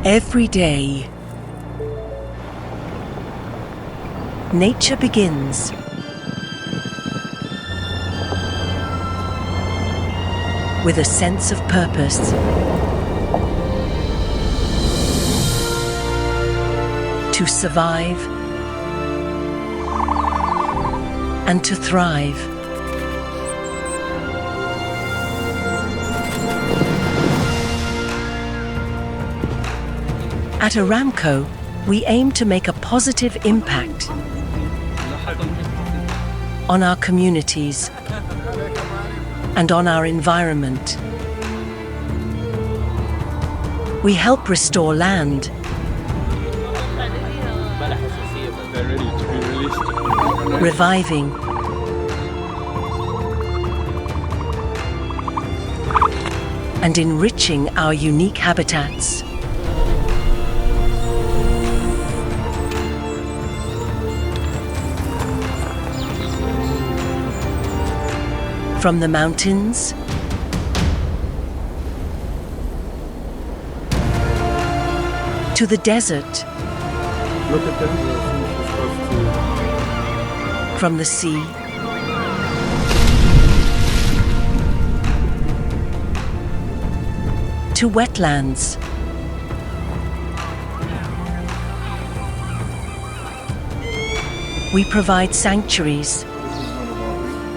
Every day, nature begins with a sense of purpose. To survive and to thrive. At Aramco, we aim to make a positive impact on our communities and on our environment. We help restore land, reviving and enriching our unique habitats. From the mountains to the desert, Look at them. from the sea to wetlands, we provide sanctuaries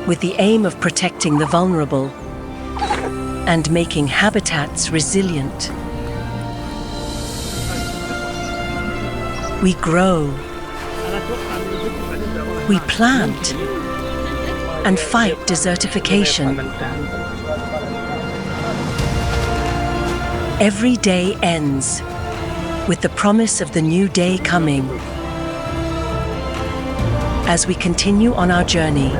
with the aim of protecting the vulnerable and making habitats resilient. We grow, we plant and fight desertification. Every day ends with the promise of the new day coming. As we continue on our journey,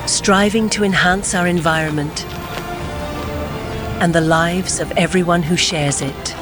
striving to enhance our environment and the lives of everyone who shares it.